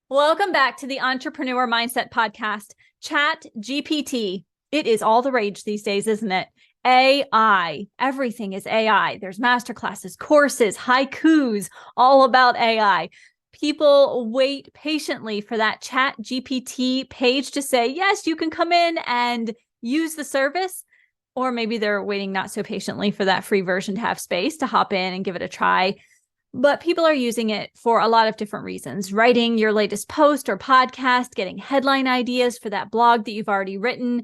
Welcome back to the Entrepreneur Mindset Podcast. Chat GPT. It is all the rage these days, isn't it? AI. Everything is AI. There's masterclasses, courses, haikus, all about AI. People wait patiently for that Chat GPT page to say, yes, you can come in and use the service. Or maybe they're waiting not so patiently for that free version to have space to hop in and give it a try. But people are using it for a lot of different reasons. Writing your latest post or podcast, getting headline ideas for that blog that you've already written,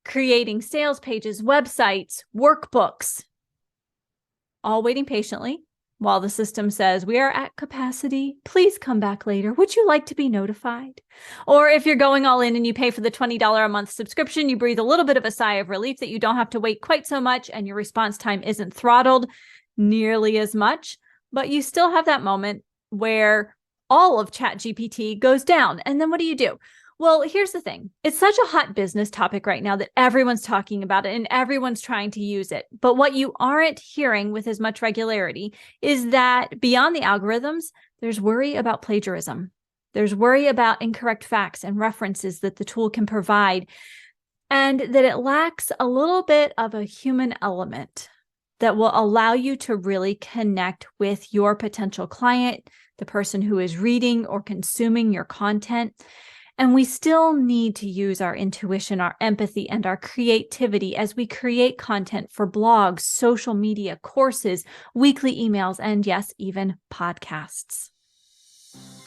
creating sales pages, websites, workbooks, all waiting patiently while the system says, we are at capacity. Please come back later. Would you like to be notified? Or if you're going all in and you pay for the $20 a month subscription, you breathe a little bit of a sigh of relief that you don't have to wait quite so much and your response time isn't throttled nearly as much. But you still have that moment where all of ChatGPT goes down. And then what do? Well, here's the thing. It's such a hot business topic right now that everyone's talking about it and everyone's trying to use it. But what you aren't hearing with as much regularity is that beyond the algorithms, there's worry about plagiarism. There's worry about incorrect facts and references that the tool can provide, and that it lacks a little bit of a human element that will allow you to really connect with your potential client, the person who is reading or consuming your content. And we still need to use our intuition, our empathy, and our creativity as we create content for blogs, social media, courses, weekly emails, and yes, even podcasts.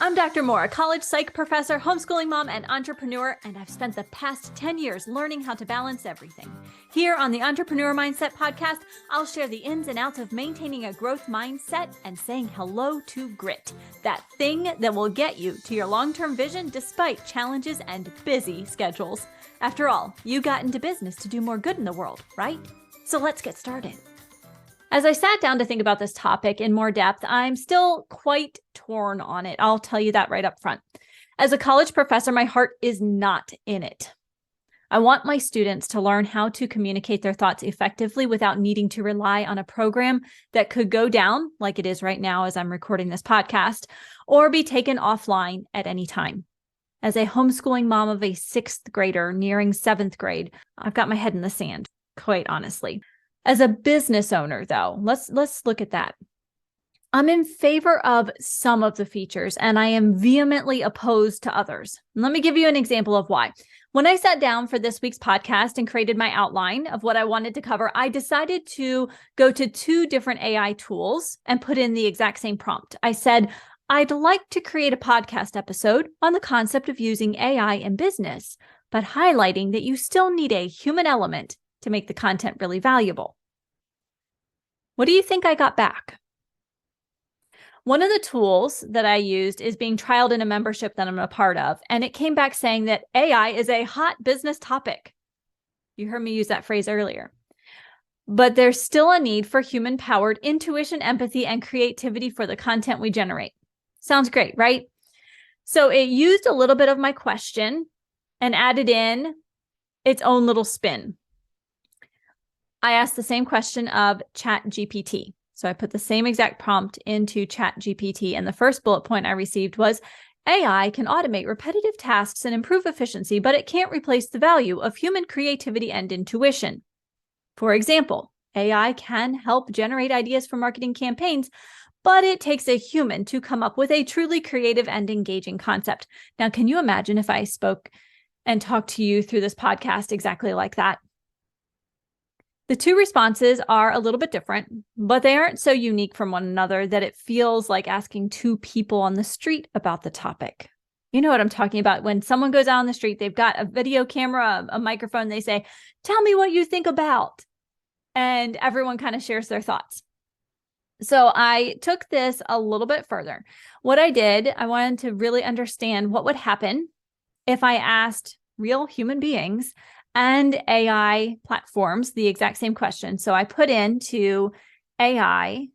I'm Dr. Moore, a college psych professor, homeschooling mom, and entrepreneur, and I've spent the past 10 years learning how to balance everything. Here on the Entrepreneur Mindset Podcast, I'll share the ins and outs of maintaining a growth mindset and saying hello to grit, that thing that will get you to your long-term vision despite challenges and busy schedules. After all, you got into business to do more good in the world, right? So let's get started. As I sat down to think about this topic in more depth, I'm still quite torn on it. I'll tell you that right up front. As a college professor, my heart is not in it. I want my students to learn how to communicate their thoughts effectively without needing to rely on a program that could go down, like it is right now as I'm recording this podcast, or be taken offline at any time. As a homeschooling mom of a 6th grader nearing 7th grade, I've got my head in the sand, quite honestly. As a business owner, though, let's look at that. I'm in favor of some of the features, and I am vehemently opposed to others. Let me give you an example of why. When I sat down for this week's podcast and created my outline of what I wanted to cover, I decided to go to 2 different AI tools and put in the exact same prompt. I said, I'd like to create a podcast episode on the concept of using AI in business, but highlighting that you still need a human element to make the content really valuable. What do you think I got back? One of the tools that I used is being trialed in a membership that I'm a part of, and it came back saying that AI is a hot business topic. You heard me use that phrase earlier. But there's still a need for human-powered intuition, empathy, and creativity for the content we generate. Sounds great, right? So it used a little bit of my question and added in its own little spin. I asked the same question of ChatGPT. So I put the same exact prompt into ChatGPT, and the first bullet point I received was, AI can automate repetitive tasks and improve efficiency, but it can't replace the value of human creativity and intuition. For example, AI can help generate ideas for marketing campaigns, but it takes a human to come up with a truly creative and engaging concept. Now, can you imagine if I spoke and talked to you through this podcast exactly like that? The 2 responses are a little bit different, but they aren't so unique from one another that it feels like asking 2 people on the street about the topic. You know what I'm talking about. When someone goes out on the street, they've got a video camera, a microphone, they say, tell me what you think about. And everyone kind of shares their thoughts. So I took this a little bit further. What I did, I wanted to really understand what would happen if I asked real human beings and AI platforms the exact same question. So I put into AI,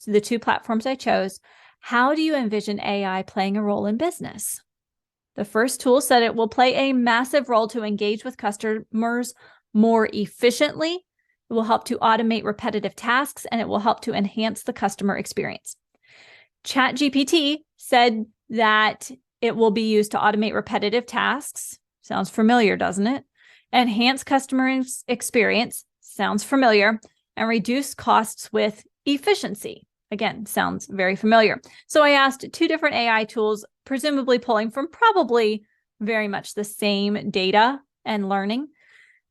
the 2 platforms I chose, how do you envision AI playing a role in business? The first tool said it will play a massive role to engage with customers more efficiently. It will help to automate repetitive tasks, and it will help to enhance the customer experience. ChatGPT said that it will be used to automate repetitive tasks. Sounds familiar, doesn't it? Enhance customer experience. Sounds familiar. And reduce costs with efficiency. Again, sounds very familiar. So I asked 2 different AI tools, presumably pulling from probably very much the same data and learning.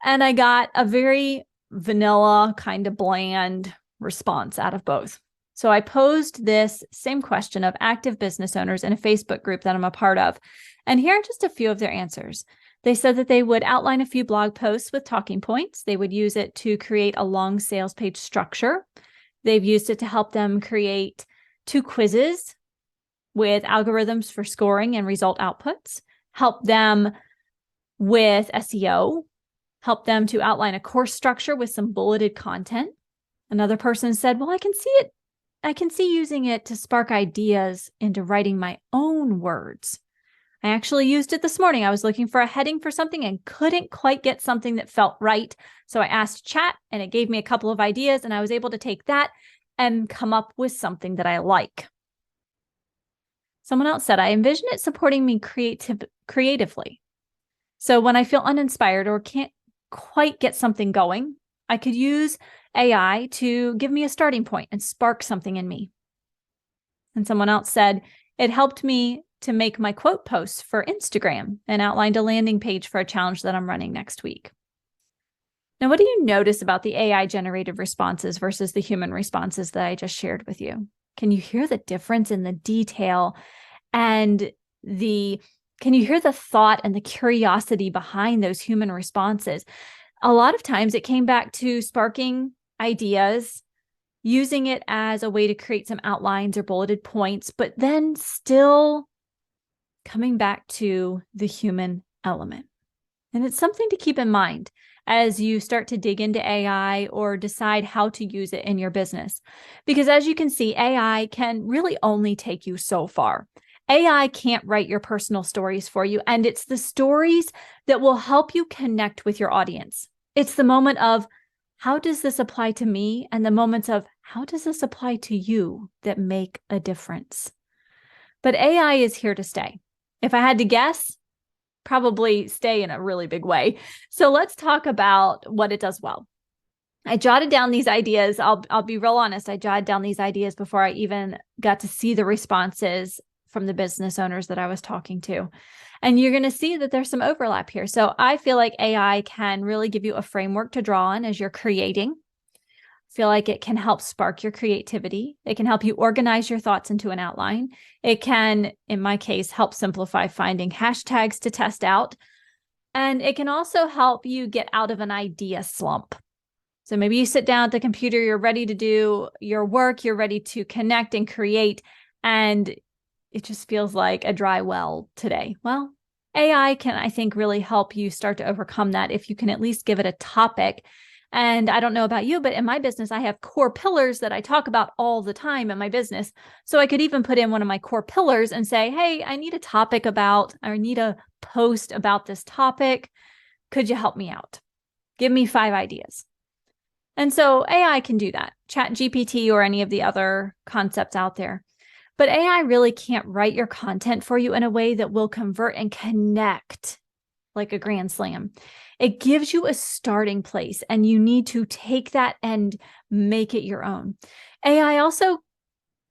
And I got a very vanilla, kind of bland response out of both. So I posed this same question of active business owners in a Facebook group that I'm a part of. And here are just a few of their answers. They said that they would outline a few blog posts with talking points. They would use it to create a long sales page structure. They've used it to help them create 2 quizzes with algorithms for scoring and result outputs, help them with SEO, help them to outline a course structure with some bulleted content. Another person said, well, I can see using it to spark ideas into writing my own words. I actually used it this morning. I was looking for a heading for something and couldn't quite get something that felt right. So I asked chat and it gave me a couple of ideas, and I was able to take that and come up with something that I like. Someone else said, I envision it supporting me creatively. So when I feel uninspired or can't quite get something going, I could use AI to give me a starting point and spark something in me. And someone else said, it helped me to make my quote posts for Instagram and outlined a landing page for a challenge that I'm running next week. Now, what do you notice about the AI generated responses versus the human responses that I just shared with you? Can you hear the difference in the detail and can you hear the thought and the curiosity behind those human responses? A lot of times it came back to sparking ideas, using it as a way to create some outlines or bulleted points, but then still coming back to the human element. And it's something to keep in mind as you start to dig into AI or decide how to use it in your business. Because as you can see, AI can really only take you so far. AI can't write your personal stories for you, and it's the stories that will help you connect with your audience. It's the moment of, how does this apply to me? And the moments of, how does this apply to you that make a difference? But AI is here to stay. If I had to guess, probably stay in a really big way. So let's talk about what it does well. I jotted down these ideas. I'll be real honest. I jotted down these ideas before I even got to see the responses from the business owners that I was talking to. And you're going to see that there's some overlap here. So I feel like AI can really give you a framework to draw on as you're creating. I feel like it can help spark your creativity. It can help you organize your thoughts into an outline. It can, in my case, help simplify finding hashtags to test out. And it can also help you get out of an idea slump. So maybe you sit down at the computer, you're ready to do your work, you're ready to connect and create, and it just feels like a dry well today. Well, AI can, I think, really help you start to overcome that if you can at least give it a topic. And I don't know about you, but in my business, I have core pillars that I talk about all the time in my business. So I could even put in one of my core pillars and say, hey, I need a topic about, or I need a post about this topic. Could you help me out? Give me 5 ideas. And so AI can do that, ChatGPT or any of the other concepts out there. But AI really can't write your content for you in a way that will convert and connect like a grand slam. It gives you a starting place, and you need to take that and make it your own. AI also,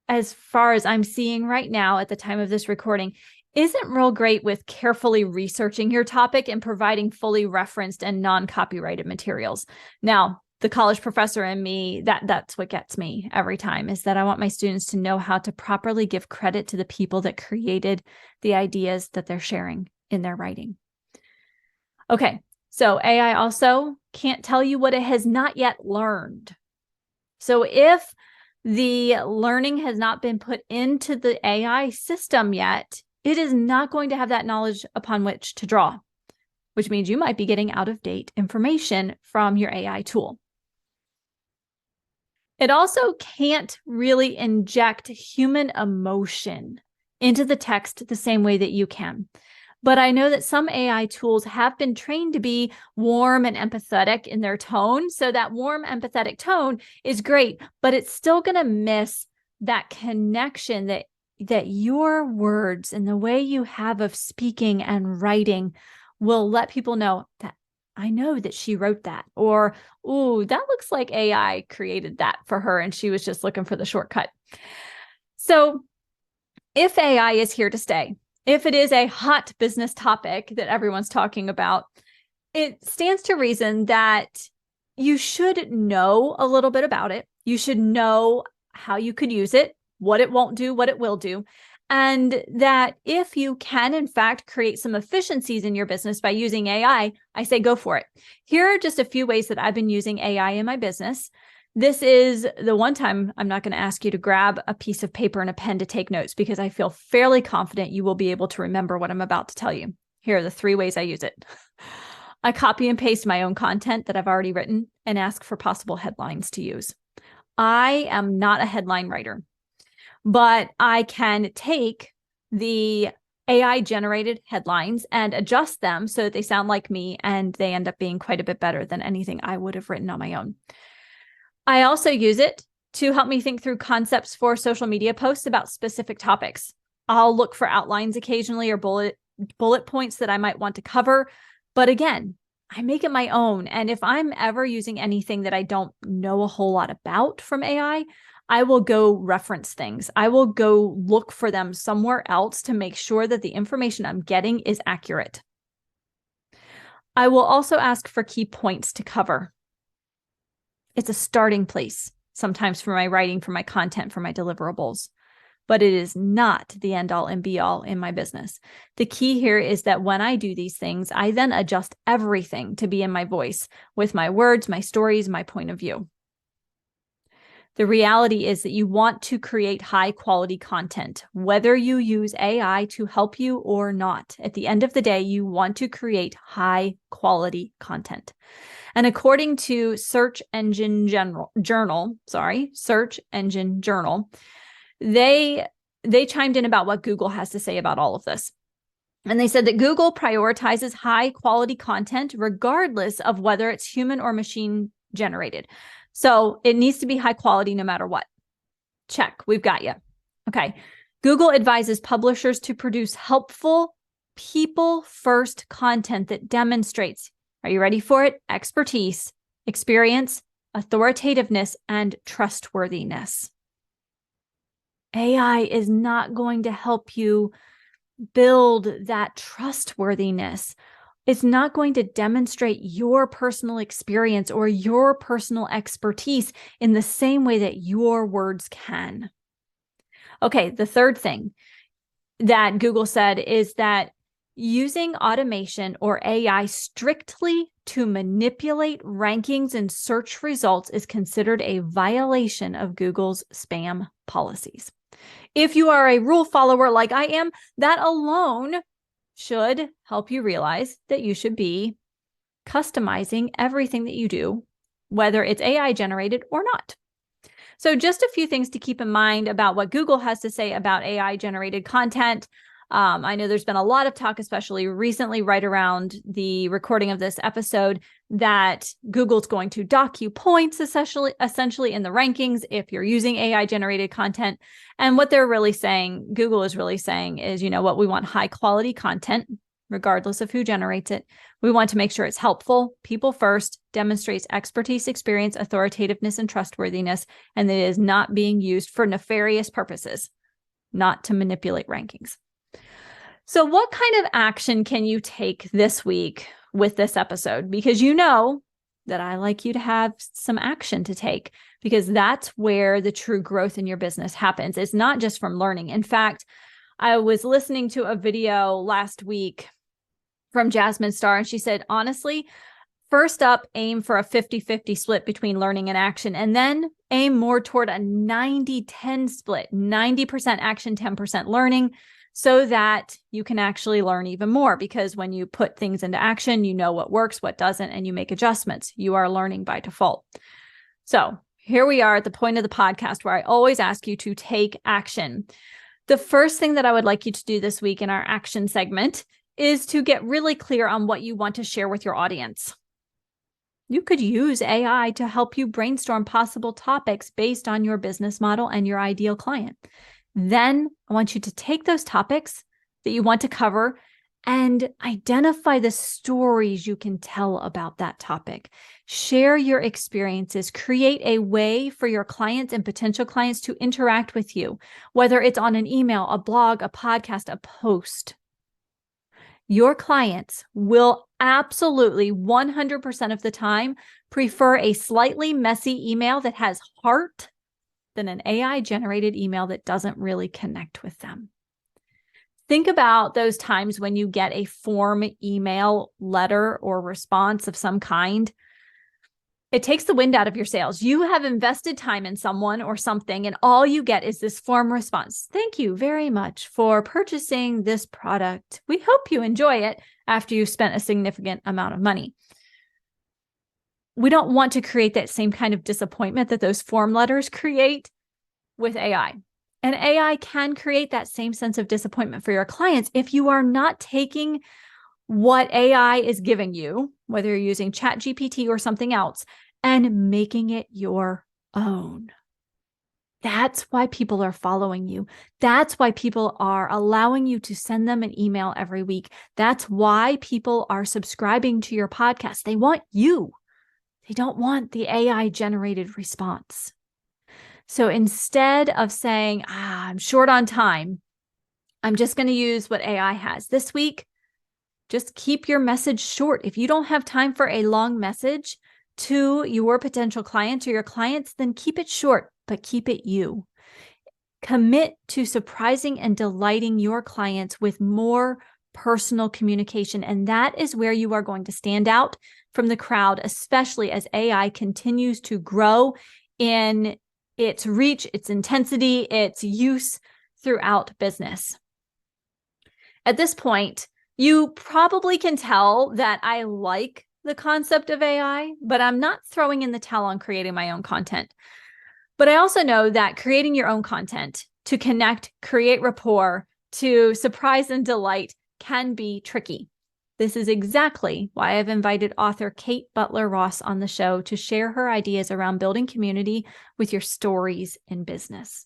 as far as I'm seeing right now at the time of this recording, isn't real great with carefully researching your topic and providing fully referenced and non-copyrighted materials. Now, the college professor in me, that's what gets me every time, is that I want my students to know how to properly give credit to the people that created the ideas that they're sharing in their writing. Okay, so AI also can't tell you what it has not yet learned. So if the learning has not been put into the AI system yet, it is not going to have that knowledge upon which to draw, which means you might be getting out-of-date information from your AI tool. It also can't really inject human emotion into the text the same way that you can. But I know that some AI tools have been trained to be warm and empathetic in their tone. So that warm, empathetic tone is great, but it's still going to miss that connection that that your words and the way you have of speaking and writing will let people know that I know that she wrote that, or, ooh, that looks like AI created that for her and she was just looking for the shortcut. So if AI is here to stay, if it is a hot business topic that everyone's talking about, it stands to reason that you should know a little bit about it. You should know how you could use it, what it won't do, what it will do. And that if you can, in fact, create some efficiencies in your business by using AI, I say go for it. Here are just a few ways that I've been using AI in my business. This is the one time I'm not going to ask you to grab a piece of paper and a pen to take notes, because I feel fairly confident you will be able to remember what I'm about to tell you. Here are the 3 ways I use it. I copy and paste my own content that I've already written and ask for possible headlines to use. I am not a headline writer, but I can take the AI generated headlines and adjust them so that they sound like me, and they end up being quite a bit better than anything I would have written on my own. I also use it to help me think through concepts for social media posts about specific topics. I'll look for outlines occasionally or bullet points that I might want to cover. But again, I make it my own. And if I'm ever using anything that I don't know a whole lot about from AI, I will go reference things. I will go look for them somewhere else to make sure that the information I'm getting is accurate. I will also ask for key points to cover. It's a starting place, sometimes for my writing, for my content, for my deliverables, but it is not the end all and be all in my business. The key here is that when I do these things, I then adjust everything to be in my voice with my words, my stories, my point of view. The reality is that you want to create high quality content, whether you use AI to help you or not. At the end of the day, you want to create high quality content. And according to Search Engine Journal, they chimed in about what Google has to say about all of this. And they said that Google prioritizes high quality content regardless of whether it's human or machine generated. So it needs to be high quality no matter what. Check, we've got you. Okay. Google advises publishers to produce helpful, people-first content that demonstrates, are you ready for it? Expertise, experience, authoritativeness, and trustworthiness. AI is not going to help you build that trustworthiness. It's not going to demonstrate your personal experience or your personal expertise in the same way that your words can. Okay, the third thing that Google said is that using automation or AI strictly to manipulate rankings and search results is considered a violation of Google's spam policies. If you are a rule follower like I am, that alone should help you realize that you should be customizing everything that you do, whether it's AI generated or not. So just a few things to keep in mind about what Google has to say about AI generated content. I know there's been a lot of talk, especially recently, right around the recording of this episode, that Google's going to dock you points essentially in the rankings if you're using AI generated content. And what they're really saying, Google is really saying is, you know what, we want high quality content, regardless of who generates it. We want to make sure it's helpful, people first, demonstrates expertise, experience, authoritativeness, and trustworthiness, and that it is not being used for nefarious purposes, not to manipulate rankings. So what kind of action can you take this week with this episode? Because you know that I like you to have some action to take, because that's where the true growth in your business happens. It's not just from learning. In fact, I was listening to a video last week from Jasmine Star, and she said, honestly, first up, aim for a 50-50 split between learning and action, and then aim more toward a 90-10 split, 90% action, 10% learning, so that you can actually learn even more. Because when you put things into action, you know what works, what doesn't, and you make adjustments. You are learning by default. So here we are at the point of the podcast where I always ask you to take action. The first thing that I would like you to do this week in our action segment is to get really clear on what you want to share with your audience. You could use AI to help you brainstorm possible topics based on your business model and your ideal client. Then I want you to take those topics that you want to cover and identify the stories you can tell about that topic. Share your experiences. Create a way for your clients and potential clients to interact with you, whether it's on an email, a blog, a podcast, a post. Your clients will absolutely 100% of the time prefer a slightly messy email that has heart than an AI-generated email that doesn't really connect with them. Think about those times when you get a form email, letter, or response of some kind. It takes the wind out of your sails. You have invested time in someone or something, and all you get is this form response. Thank you very much for purchasing this product. We hope you enjoy it after you've spent a significant amount of money. We don't want to create that same kind of disappointment that those form letters create with AI. And AI can create that same sense of disappointment for your clients if you are not taking what AI is giving you, whether you're using ChatGPT or something else, and making it your own. That's why people are following you. That's why people are allowing you to send them an email every week. That's why people are subscribing to your podcast. They want you. They don't want the AI-generated response. So instead of saying, I'm short on time, I'm just going to use what AI has this week, just keep your message short. If you don't have time for a long message to your potential clients or your clients, then keep it short, but keep it you. Commit to surprising and delighting your clients with more personal communication. And that is where you are going to stand out from the crowd, especially as AI continues to grow in its reach, its intensity, its use throughout business. At this point, you probably can tell that I like the concept of AI, but I'm not throwing in the towel on creating my own content. But I also know that creating your own content to connect, create rapport, to surprise and delight can be tricky. This is exactly why I've invited author Kate Butler-Ross on the show to share her ideas around building community with your stories in business.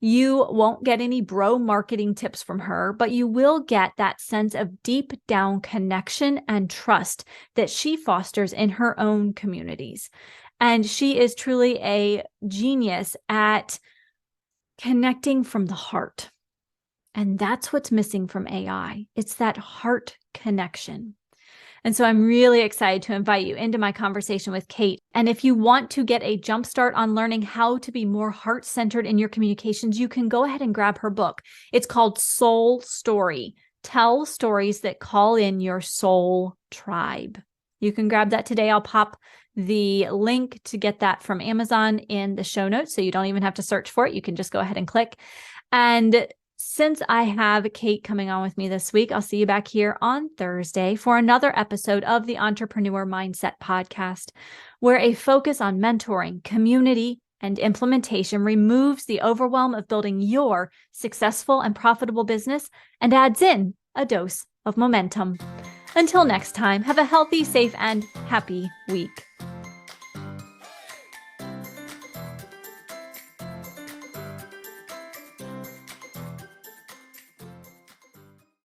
You won't get any bro marketing tips from her, but you will get that sense of deep down connection and trust that she fosters in her own communities. And she is truly a genius at connecting from the heart. And that's what's missing from AI. It's that heart connection. And so I'm really excited to invite you into my conversation with Kate. And if you want to get a jump start on learning how to be more heart-centered in your communications, you can go ahead and grab her book. It's called Soul Story. Tell stories that call in your soul tribe. You can grab that today. I'll pop the link to get that from Amazon in the show notes, so you don't even have to search for it. You can just go ahead and click. And since I have Kate coming on with me this week, I'll see you back here on Thursday for another episode of the Entrepreneur Mindset Podcast, where a focus on mentoring, community, and implementation removes the overwhelm of building your successful and profitable business and adds in a dose of momentum. Until next time, have a healthy, safe, and happy week.